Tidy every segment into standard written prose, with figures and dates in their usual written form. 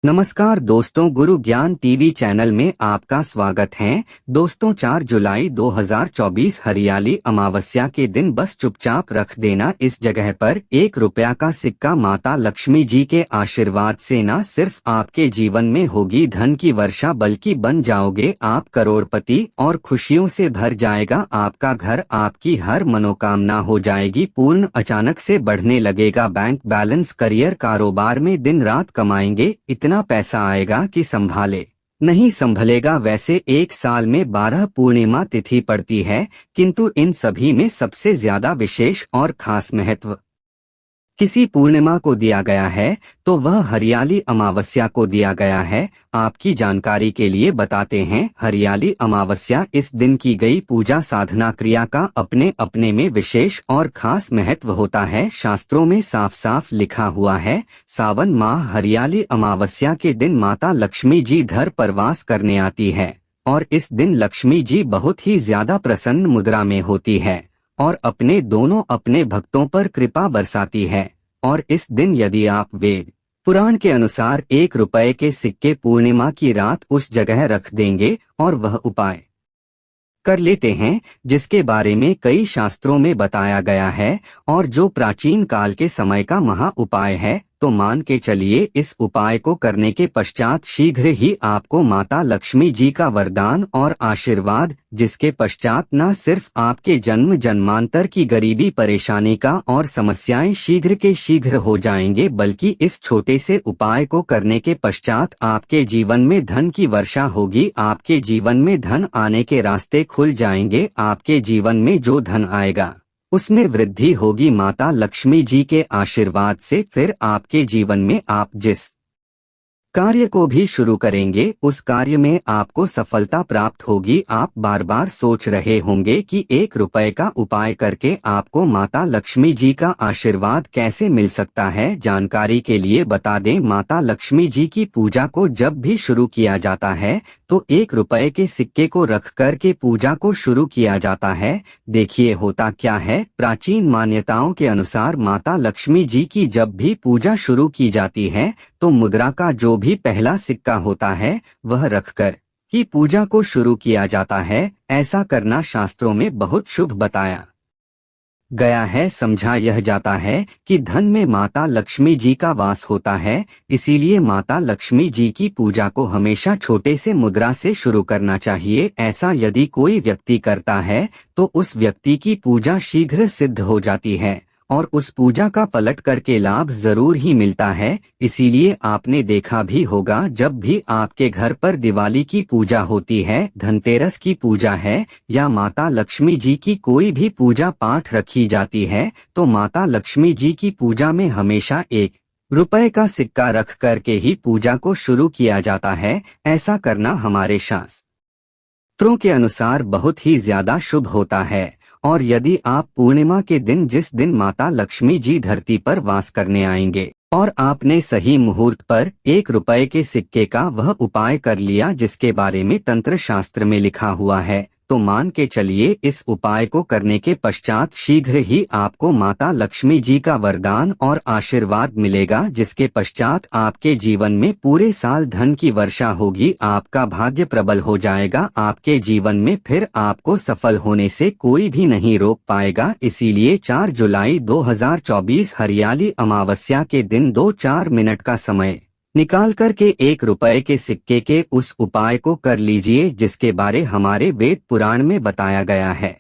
नमस्कार दोस्तों, गुरु ज्ञान टीवी चैनल में आपका स्वागत है। दोस्तों, 4 जुलाई 2024 हरियाली अमावस्या के दिन बस चुपचाप रख देना इस जगह पर ₹1 का सिक्का। माता लक्ष्मी जी के आशीर्वाद से न सिर्फ आपके जीवन में होगी धन की वर्षा, बल्कि बन जाओगे आप करोड़पति और खुशियों से भर जाएगा आपका घर। आपकी हर मनोकामना हो जाएगी पूर्ण। अचानक से बढ़ने लगेगा बैंक बैलेंस। करियर, कारोबार में दिन रात कमाएंगे, इतना पैसा आएगा कि संभाले नहीं संभलेगा। वैसे एक साल में 12 पूर्णिमा तिथि पड़ती है, किंतु इन सभी में सबसे ज्यादा विशेष और खास महत्व किसी पूर्णिमा को दिया गया है, तो वह हरियाली अमावस्या को दिया गया है। आपकी जानकारी के लिए बताते हैं, हरियाली अमावस्या इस दिन की गई पूजा साधना क्रिया का अपने अपने में विशेष और खास महत्व होता है। शास्त्रों में साफ साफ लिखा हुआ है, सावन माह हरियाली अमावस्या के दिन माता लक्ष्मी जी धर पर वास करने आती है और इस दिन लक्ष्मी जी बहुत ही ज्यादा प्रसन्न मुद्रा में होती है और अपने भक्तों पर कृपा बरसाती है। और इस दिन यदि आप वेद पुराण के अनुसार ₹1 के सिक्के पूर्णिमा की रात उस जगह रख देंगे और वह उपाय कर लेते हैं जिसके बारे में कई शास्त्रों में बताया गया है और जो प्राचीन काल के समय का महा उपाय है, तो मान के चलिए इस उपाय को करने के पश्चात शीघ्र ही आपको माता लक्ष्मी जी का वरदान और आशीर्वाद, जिसके पश्चात न सिर्फ आपके जन्म जन्मांतर की गरीबी परेशानी का और समस्याएं शीघ्र के शीघ्र हो जाएंगे, बल्कि इस छोटे से उपाय को करने के पश्चात आपके जीवन में धन की वर्षा होगी। आपके जीवन में धन आने के रास्ते खुल जाएंगे। आपके जीवन में जो धन आएगा उसमें वृद्धि होगी माता लक्ष्मी जी के आशीर्वाद से। फिर आपके जीवन में आप जिस कार्य को भी शुरू करेंगे उस कार्य में आपको सफलता प्राप्त होगी। आप बार बार सोच रहे होंगे कि ₹1 का उपाय करके आपको माता लक्ष्मी जी का आशीर्वाद कैसे मिल सकता है। जानकारी के लिए बता दें, माता लक्ष्मी जी की पूजा को जब भी शुरू किया जाता है तो ₹1 के सिक्के को रख कर के पूजा को शुरू किया जाता है। देखिए होता क्या है, प्राचीन मान्यताओं के अनुसार माता लक्ष्मी जी की जब भी पूजा शुरू की जाती है तो मुद्रा का जो भी पहला सिक्का होता है वह रखकर ही पूजा को शुरू किया जाता है। ऐसा करना शास्त्रों में बहुत शुभ बताया गया है। समझा यह जाता है कि धन में माता लक्ष्मी जी का वास होता है, इसीलिए माता लक्ष्मी जी की पूजा को हमेशा छोटे से मुद्रा से शुरू करना चाहिए। ऐसा यदि कोई व्यक्ति करता है तो उस व्यक्ति की पूजा शीघ्र सिद्ध हो जाती है और उस पूजा का पलट करके लाभ जरूर ही मिलता है। इसीलिए आपने देखा भी होगा, जब भी आपके घर पर दिवाली की पूजा होती है, धनतेरस की पूजा है या माता लक्ष्मी जी की कोई भी पूजा पाठ रखी जाती है, तो माता लक्ष्मी जी की पूजा में हमेशा ₹1 का सिक्का रख करके ही पूजा को शुरू किया जाता है। ऐसा करना हमारे शास्त्रों के अनुसार बहुत ही ज्यादा शुभ होता है। और यदि आप पूर्णिमा के दिन, जिस दिन माता लक्ष्मी जी धरती पर वास करने आएंगे, और आपने सही मुहूर्त पर ₹1 के सिक्के का वह उपाय कर लिया जिसके बारे में तंत्र शास्त्र में लिखा हुआ है, तो मान के चलिए इस उपाय को करने के पश्चात शीघ्र ही आपको माता लक्ष्मी जी का वरदान और आशीर्वाद मिलेगा, जिसके पश्चात आपके जीवन में पूरे साल धन की वर्षा होगी। आपका भाग्य प्रबल हो जाएगा। आपके जीवन में फिर आपको सफल होने से कोई भी नहीं रोक पाएगा। इसीलिए 4 जुलाई 2024 हरियाली अमावस्या के दिन 2-4 मिनट का समय निकाल कर के ₹1 के सिक्के के उस उपाय को कर लीजिए, जिसके बारे हमारे वेद पुराण में बताया गया है,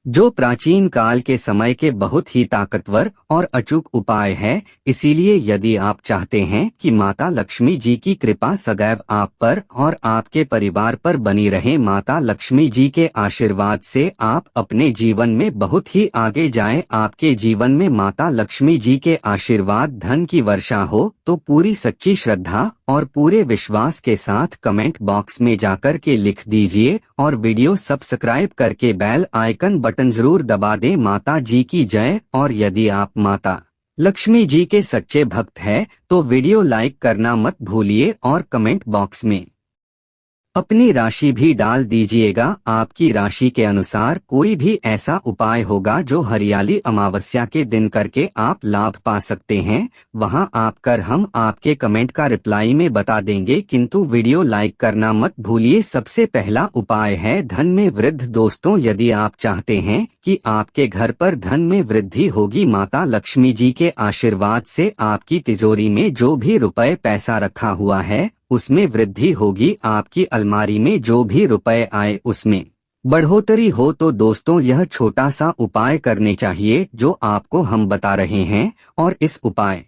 जो प्राचीन काल के समय के बहुत ही ताकतवर और अचूक उपाय है। इसीलिए यदि आप चाहते हैं कि माता लक्ष्मी जी की कृपा सदैव आप पर और आपके परिवार पर बनी रहे, माता लक्ष्मी जी के आशीर्वाद से आप अपने जीवन में बहुत ही आगे जाएं, आपके जीवन में माता लक्ष्मी जी के आशीर्वाद धन की वर्षा हो, तो पूरी सच्ची श्रद्धा और पूरे विश्वास के साथ कमेंट बॉक्स में जाकर के लिख दीजिए और वीडियो सब्सक्राइब करके बेल आइकन बटन जरूर दबा दें। माता जी की जय। और यदि आप माता लक्ष्मी जी के सच्चे भक्त हैं तो वीडियो लाइक करना मत भूलिए और कमेंट बॉक्स में अपनी राशि भी डाल दीजिएगा। आपकी राशि के अनुसार कोई भी ऐसा उपाय होगा जो हरियाली अमावस्या के दिन करके आप लाभ पा सकते हैं, वहां आप कर हम आपके कमेंट का रिप्लाई में बता देंगे, किंतु वीडियो लाइक करना मत भूलिए। सबसे पहला उपाय है धन में वृद्धि। दोस्तों, यदि आप चाहते हैं कि आपके घर पर धन में वृद्धि होगी, माता लक्ष्मी जी के आशीर्वाद से आपकी तिजोरी में जो भी रुपए पैसा रखा हुआ है उसमें वृद्धि होगी, आपकी अलमारी में जो भी रुपए आए उसमें बढ़ोतरी हो, तो दोस्तों यह छोटा सा उपाय करने चाहिए जो आपको हम बता रहे हैं। और इस उपाय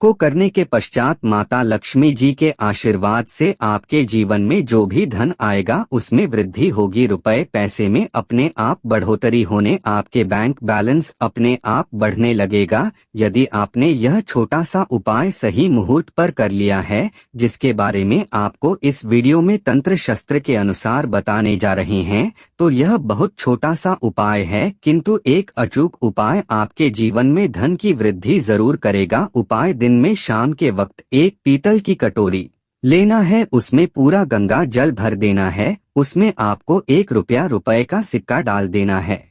को करने के पश्चात माता लक्ष्मी जी के आशीर्वाद से आपके जीवन में जो भी धन आएगा उसमें वृद्धि होगी, रुपए पैसे में अपने आप बढ़ोतरी होने, आपके बैंक बैलेंस अपने आप बढ़ने लगेगा। यदि आपने यह छोटा सा उपाय सही मुहूर्त पर कर लिया है, जिसके बारे में आपको इस वीडियो में तंत्र शस्त्र के अनुसार बताने जा रहे हैं, तो यह बहुत छोटा सा उपाय है, किंतु एक अचूक उपाय आपके जीवन में धन की वृद्धि जरूर करेगा। उपाय दिन में शाम के वक्त एक पीतल की कटोरी लेना है, उसमें पूरा गंगा जल भर देना है, उसमें आपको ₹1 का सिक्का डाल देना है।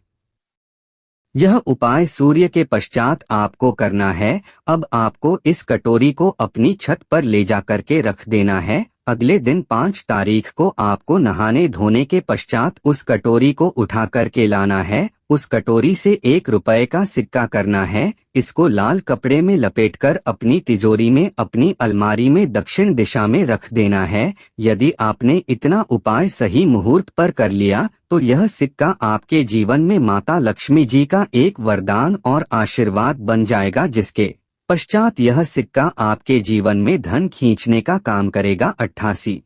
यह उपाय सूर्य के पश्चात आपको करना है। अब आपको इस कटोरी को अपनी छत पर ले जाकर के रख देना है। अगले दिन 5 तारीख को आपको नहाने धोने के पश्चात उस कटोरी को उठा करके लाना है। उस कटोरी से ₹1 का सिक्का करना है, इसको लाल कपड़े में लपेटकर अपनी तिजोरी में, अपनी अलमारी में दक्षिण दिशा में रख देना है। यदि आपने इतना उपाय सही मुहूर्त पर कर लिया तो यह सिक्का आपके जीवन में माता लक्ष्मी जी का एक वरदान और आशीर्वाद बन जाएगा, जिसके पश्चात यह सिक्का आपके जीवन में धन खींचने का काम करेगा। 88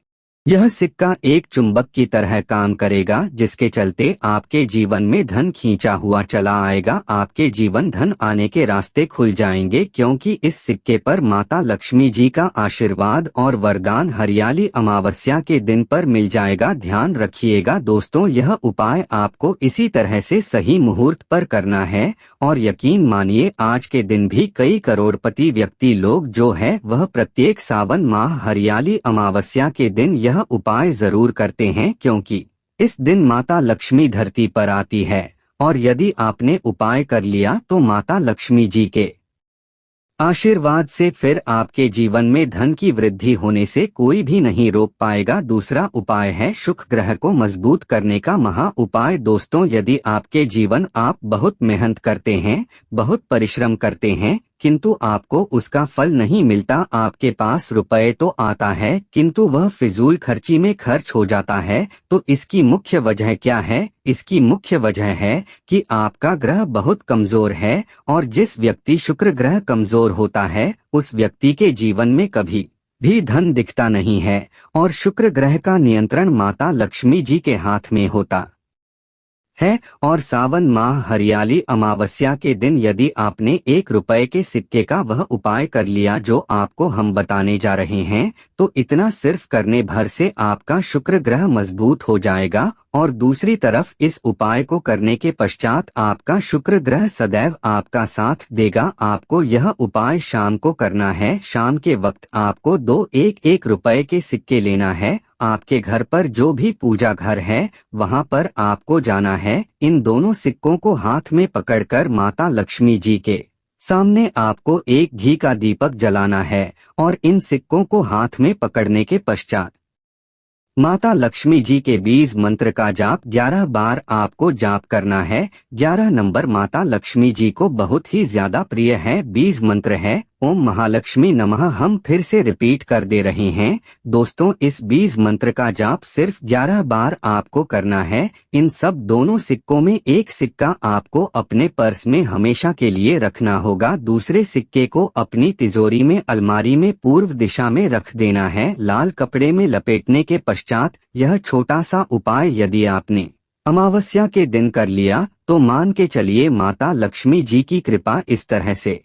यह सिक्का एक चुंबक की तरह काम करेगा, जिसके चलते आपके जीवन में धन खींचा हुआ चला आएगा। आपके जीवन धन आने के रास्ते खुल जाएंगे, क्योंकि इस सिक्के पर माता लक्ष्मी जी का आशीर्वाद और वरदान हरियाली अमावस्या के दिन पर मिल जाएगा। ध्यान रखिएगा दोस्तों, यह उपाय आपको इसी तरह से सही मुहूर्त पर करना है, और यकीन मानिए आज के दिन भी कई करोड़पति व्यक्ति लोग जो है वह प्रत्येक सावन माह हरियाली अमावस्या के दिन यह उपाय जरूर करते हैं, क्योंकि इस दिन माता लक्ष्मी धरती पर आती है। और यदि आपने उपाय कर लिया तो माता लक्ष्मी जी के आशीर्वाद से फिर आपके जीवन में धन की वृद्धि होने से कोई भी नहीं रोक पाएगा। दूसरा उपाय है शुक्र ग्रह को मजबूत करने का महा उपाय। दोस्तों, यदि आपके जीवन आप बहुत मेहनत करते हैं, बहुत परिश्रम करते हैं, किंतु आपको उसका फल नहीं मिलता, आपके पास रुपए तो आता है किंतु वह फिजूल खर्ची में खर्च हो जाता है, तो इसकी मुख्य वजह क्या है? इसकी मुख्य वजह है कि आपका ग्रह बहुत कमजोर है, और जिस व्यक्ति शुक्र ग्रह कमजोर होता है उस व्यक्ति के जीवन में कभी भी धन दिखता नहीं है, और शुक्र ग्रह का नियंत्रण माता लक्ष्मी जी के हाथ में होता है। और सावन माह हरियाली अमावस्या के दिन यदि आपने ₹1 के सिक्के का वह उपाय कर लिया जो आपको हम बताने जा रहे हैं, तो इतना सिर्फ करने भर से आपका शुक्र ग्रह मजबूत हो जाएगा। और दूसरी तरफ इस उपाय को करने के पश्चात आपका शुक्र ग्रह सदैव आपका साथ देगा। आपको यह उपाय शाम को करना है। शाम के वक्त आपको 2 ₹1 के सिक्के लेना है। आपके घर पर जो भी पूजा घर है वहां पर आपको जाना है। इन दोनों सिक्कों को हाथ में पकड़कर माता लक्ष्मी जी के सामने आपको एक घी का दीपक जलाना है, और इन सिक्कों को हाथ में पकड़ने के पश्चात माता लक्ष्मी जी के बीज मंत्र का जाप 11 बार आपको जाप करना है। 11 नंबर माता लक्ष्मी जी को बहुत ही ज्यादा प्रिय है। बीज मंत्र है ओम महालक्ष्मी नमः। हम फिर से रिपीट कर दे रहे हैं दोस्तों, इस बीज मंत्र का जाप सिर्फ 11 बार आपको करना है। इन सब दोनों सिक्कों में एक सिक्का आपको अपने पर्स में हमेशा के लिए रखना होगा, दूसरे सिक्के को अपनी तिजोरी में अलमारी में पूर्व दिशा में रख देना है, लाल कपड़े में लपेटने के पश्चात। यह छोटा सा उपाय यदि आपने अमावस्या के दिन कर लिया तो मान के चलिए माता लक्ष्मी जी की कृपा इस तरह से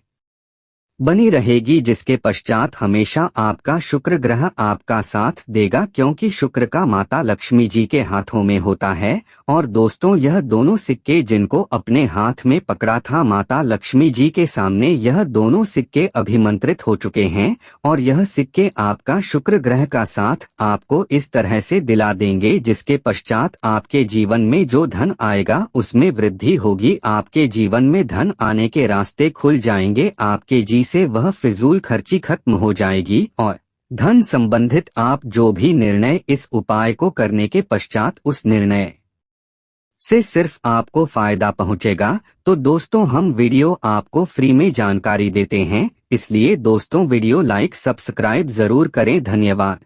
बनी रहेगी, जिसके पश्चात हमेशा आपका शुक्र ग्रह आपका साथ देगा, क्योंकि शुक्र का माता लक्ष्मी जी के हाथों में होता है। और दोस्तों, यह दोनों सिक्के जिनको अपने हाथ में पकड़ा था माता लक्ष्मी जी के सामने, यह दोनों सिक्के अभिमंत्रित हो चुके हैं और यह सिक्के आपका शुक्र ग्रह का साथ आपको इस तरह से दिला देंगे, जिसके पश्चात आपके जीवन में जो धन आएगा उसमें वृद्धि होगी। आपके जीवन में धन आने के रास्ते खुल जाएंगे, आपके जी से वह फिजूल खर्ची खत्म हो जाएगी और धन संबंधित आप जो भी निर्णय इस उपाय को करने के पश्चात उस निर्णय से सिर्फ आपको फायदा पहुंचेगा। तो दोस्तों, हम वीडियो आपको फ्री में जानकारी देते हैं, इसलिए दोस्तों वीडियो लाइक सब्सक्राइब जरूर करें। धन्यवाद।